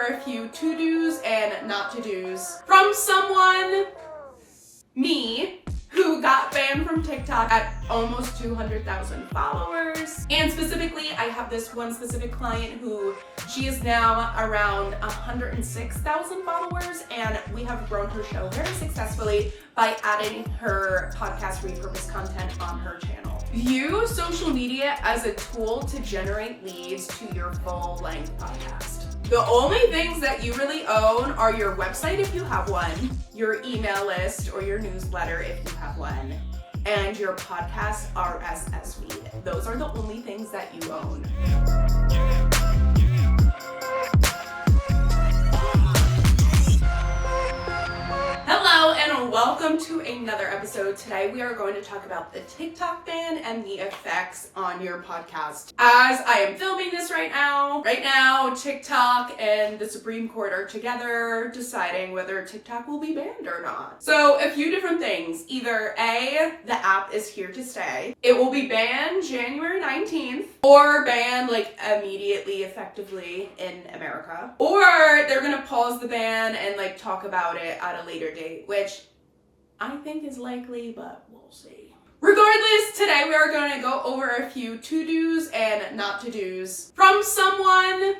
a few to-dos and not to-dos from someone, me, who got banned from TikTok at almost 200,000 followers. And specifically, I have this one specific client who she is now around 106,000 followers, and we have grown her show very successfully by adding her podcast repurposed content on her channel. View social media as a tool to generate leads to your full-length podcast. The only things that you really own are your website if you have one, your email list or your newsletter if you have one, and your podcast RSS feed. Those are the only things that you own. Hello and welcome to another episode. Today we are going to talk about the TikTok ban and the effects on your podcast. As I am filming this right now, TikTok and the Supreme Court are together deciding whether TikTok will be banned or not. So a few different things. Either A, the app is here to stay. It will be banned January 19th or banned like immediately effectively in America. Or they're gonna pause the ban and like talk about it at a later date, which I think is likely, but we'll see. Regardless, today we are going to go over a few to-dos and not to-dos from someone,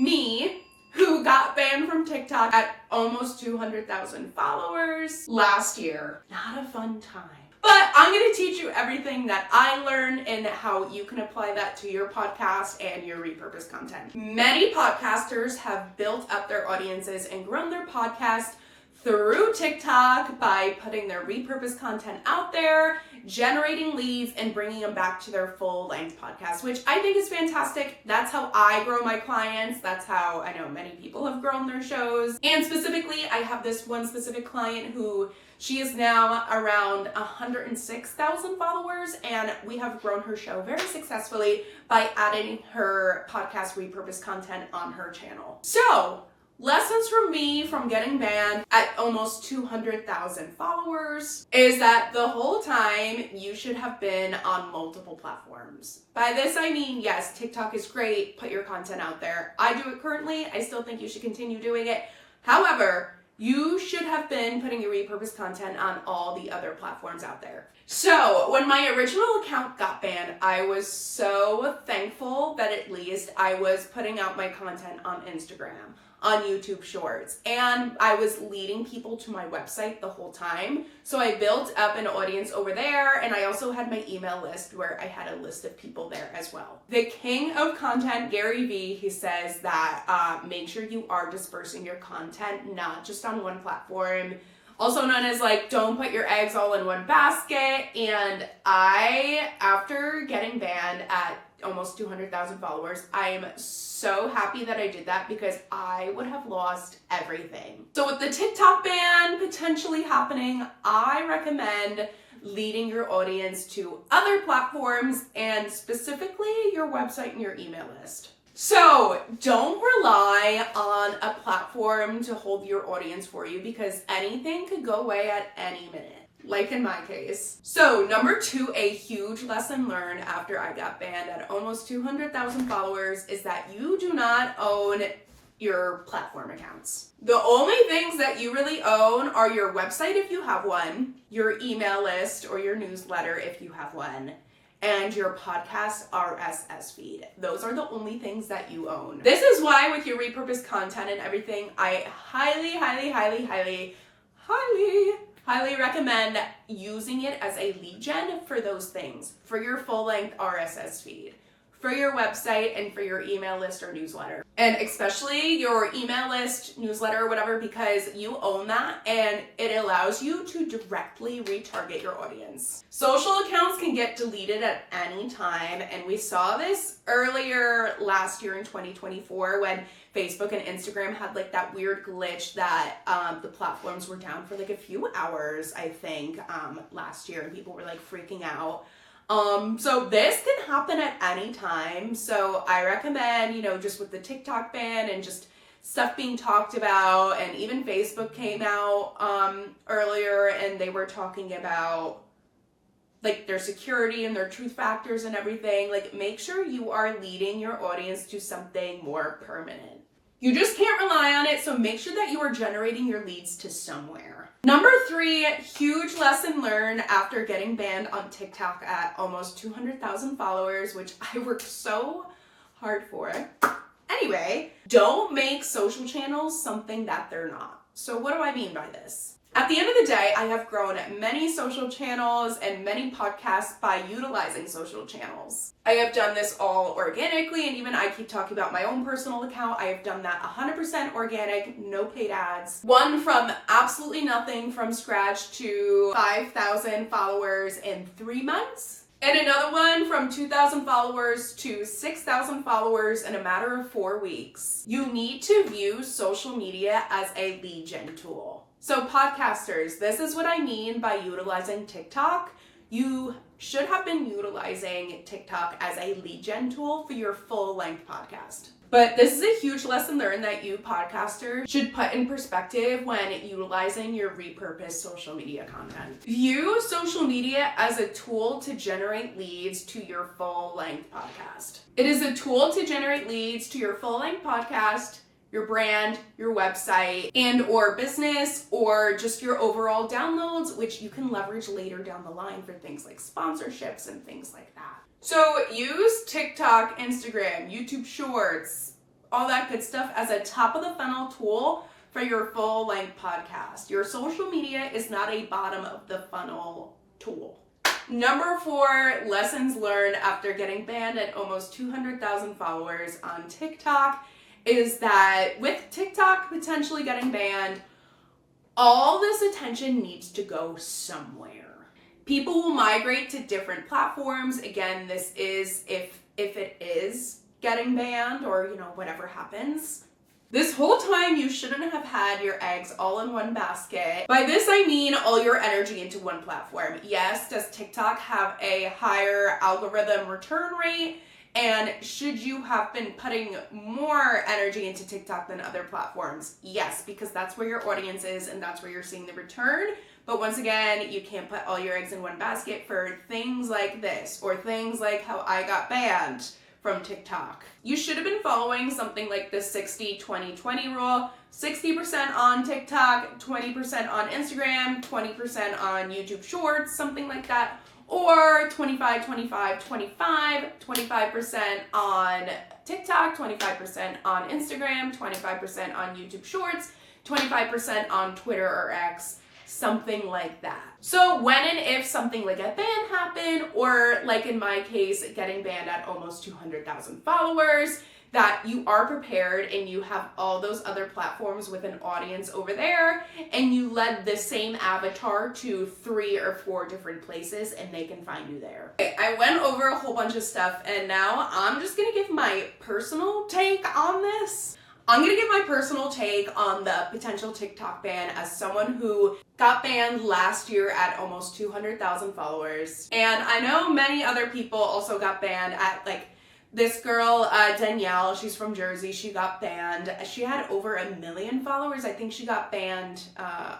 me, who got banned from TikTok at almost 200,000 followers last year. Not a fun time. But I'm going to teach you everything that I learned and how you can apply that to your podcast and your repurposed content. Many podcasters have built up their audiences and grown their podcast through TikTok by putting their repurposed content out there, generating leads, and bringing them back to their full-length podcast, which I think is fantastic. That's how I grow my clients. That's how I know many people have grown their shows. And specifically, I have this one specific client who she is now around 106,000 followers, and we have grown her show very successfully by adding her podcast repurposed content on her channel. So, lessons from me from getting banned at almost 200,000 followers is that the whole time you should have been on multiple platforms. By this I mean, yes, TikTok is great, put your content out there. I do it currently, I still think you should continue doing it. However, you should have been putting your repurposed content on all the other platforms out there. So when my original account got banned, I was so thankful that at least I was putting out my content on Instagram, on YouTube Shorts, and I was leading people to my website the whole time. So I built up an audience over there, and I also had my email list where I had a list of people there as well. The king of content, Gary Vee, he says that make sure you are dispersing your content, not just on one platform. Also known as like, don't put your eggs all in one basket. And I, after getting banned at almost 200,000 followers, I am so happy that I did that because I would have lost everything. So with the TikTok ban potentially happening, I recommend leading your audience to other platforms and specifically your website and your email list. So don't rely on a platform to hold your audience for you because anything could go away at any minute. Like in my case. So number 2, a huge lesson learned after I got banned at almost 200,000 followers is that you do not own your platform accounts. The only things that you really own are your website if you have one, your email list or your newsletter if you have one, and your podcast RSS feed. Those are the only things that you own. This is why with your repurposed content and everything, I highly recommend using it as a lead gen for those things, for your full-length RSS feed, for your website, and for your email list or newsletter. And especially your email list, newsletter, or whatever, because you own that and it allows you to directly retarget your audience. Social accounts can get deleted at any time, and we saw this earlier last year in 2024 when Facebook and Instagram had like that weird glitch that the platforms were down for like a few hours, I think, last year, and people were like freaking out. So this can happen at any time. So I recommend, just with the TikTok ban and just stuff being talked about, and even Facebook came out earlier and they were talking about like their security and their truth factors and everything. Like, make sure you are leading your audience to something more permanent. You just can't rely on it, so make sure that you are generating your leads to somewhere. Number 3, huge lesson learned after getting banned on TikTok at almost 200,000 followers, which I worked so hard for. Anyway, don't make social channels something that they're not. So what do I mean by this? At the end of the day, I have grown many social channels and many podcasts by utilizing social channels. I have done this all organically, and even I keep talking about my own personal account. I have done that 100% organic, no paid ads. One from absolutely nothing from scratch to 5,000 followers in 3 months. And another one from 2,000 followers to 6,000 followers in a matter of 4 weeks. You need to view social media as a lead gen tool. So podcasters, this is what I mean by utilizing TikTok. You should have been utilizing TikTok as a lead gen tool for your full-length podcast. But this is a huge lesson learned that you podcasters should put in perspective when utilizing your repurposed social media content. View social media as a tool to generate leads to your full-length podcast. It is a tool to generate leads to your full-length podcast, your brand, your website, and or business, or just your overall downloads, which you can leverage later down the line for things like sponsorships and things like that. So use TikTok, Instagram, YouTube Shorts, all that good stuff as a top of the funnel tool for your full length podcast. Your social media is not a bottom of the funnel tool. Number 4, lessons learned after getting banned at almost 200,000 followers on TikTok is that with TikTok potentially getting banned, all this attention needs to go somewhere. People will migrate to different platforms. Again, this is if it is getting banned or, whatever happens. This whole time, you shouldn't have had your eggs all in one basket. By this, I mean all your energy into one platform. Yes, does TikTok have a higher algorithm return rate? And should you have been putting more energy into TikTok than other platforms? Yes, because that's where your audience is and that's where you're seeing the return. But once again, you can't put all your eggs in one basket for things like this or things like how I got banned from TikTok. You should have been following something like the 60-20-20 rule. 60% on TikTok, 20% on Instagram, 20% on YouTube Shorts, something like that. Or 25% on TikTok, 25% on Instagram, 25% on YouTube Shorts, 25% on Twitter or X, something like that. So when and if something like a ban happened, or like in my case, getting banned at almost 200,000 followers, that you are prepared and you have all those other platforms with an audience over there, and you led the same avatar to 3 or 4 different places and they can find you there. Okay, I went over a whole bunch of stuff and now I'm just gonna give my personal take on this. I'm gonna give my personal take on the potential TikTok ban as someone who got banned last year at almost 200,000 followers. And I know many other people also got banned at this girl, Danielle, she's from Jersey, she got banned. She had over 1 million followers. I think she got banned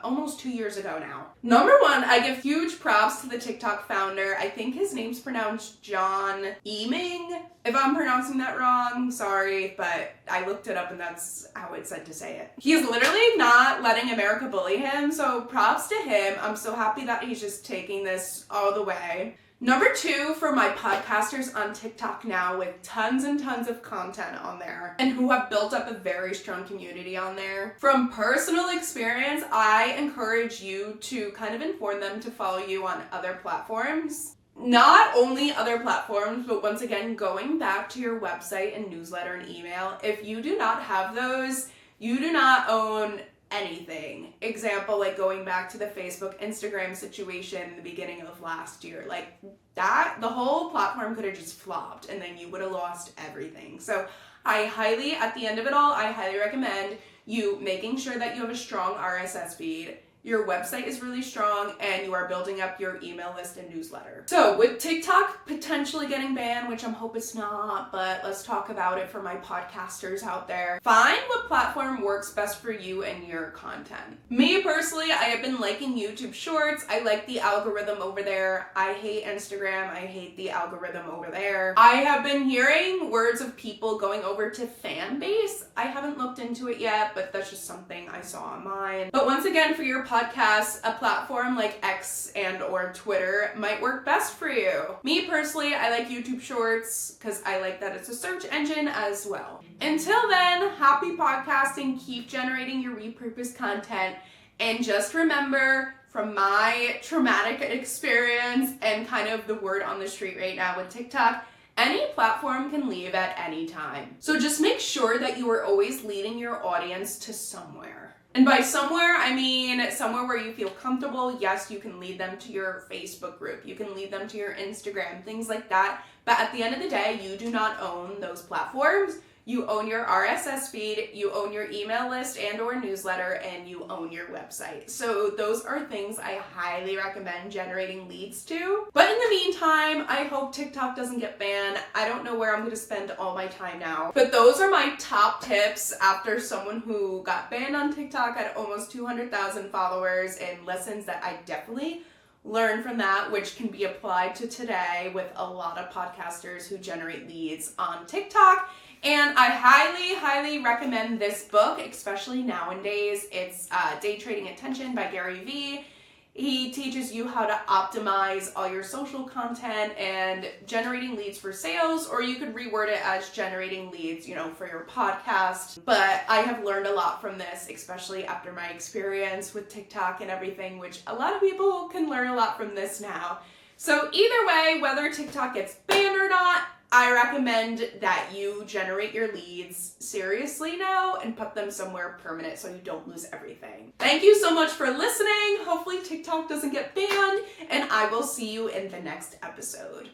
almost 2 years ago now. Number 1, I give huge props to the TikTok founder. I think his name's pronounced John Eaming. If I'm pronouncing that wrong, sorry, but I looked it up and that's how it said to say it. He's literally not letting America bully him, so props to him. I'm so happy that he's just taking this all the way. Number 2, for my podcasters on TikTok now with tons and tons of content on there and who have built up a very strong community on there. From personal experience, I encourage you to kind of inform them to follow you on other platforms. Not only other platforms, but once again, going back to your website and newsletter and email, if you do not have those, you do not own anything. Example, like going back to the Facebook, Instagram situation in the beginning of last year, like that, the whole platform could have just flopped and then you would have lost everything. So at the end of it all, I highly recommend you making sure that you have a strong RSS feed, your website is really strong, and you are building up your email list and newsletter. So with TikTok potentially getting banned, which I'm hoping it's not, but let's talk about it for my podcasters out there. Find what platform works best for you and your content. Me personally, I have been liking YouTube Shorts. I like the algorithm over there. I hate Instagram. I hate the algorithm over there. I have been hearing words of people going over to Fanbase. I haven't looked into into it yet, but that's just something I saw online. But once again, for your podcast, a platform like X and or Twitter might work best for you. Me personally, I like YouTube Shorts because I like that it's a search engine as well. Until then, happy podcasting, keep generating your repurposed content, and just remember, from my traumatic experience and kind of the word on the street right now with TikTok, any platform can leave at any time. So just make sure that you are always leading your audience to somewhere. And by somewhere, I mean somewhere where you feel comfortable. Yes, you can lead them to your Facebook group. You can lead them to your Instagram, things like that. But at the end of the day, you do not own those platforms. You own your RSS feed, you own your email list and or newsletter, and you own your website. So those are things I highly recommend generating leads to. But in the meantime, I hope TikTok doesn't get banned. I don't know where I'm going to spend all my time now. But those are my top tips after someone who got banned on TikTok at almost 200,000 followers, and lessons that I definitely learn from that, which can be applied to today with a lot of podcasters who generate leads on TikTok. And I highly, highly recommend this book, especially nowadays. It's Day Trading Attention by Gary Vee. He teaches you how to optimize all your social content and generating leads for sales, or you could reword it as generating leads, for your podcast. But I have learned a lot from this, especially after my experience with TikTok and everything, which a lot of people can learn a lot from this now. So either way, whether TikTok gets banned or not, I recommend that you generate your leads seriously now and put them somewhere permanent so you don't lose everything. Thank you so much for listening. Hopefully TikTok doesn't get banned, and I will see you in the next episode.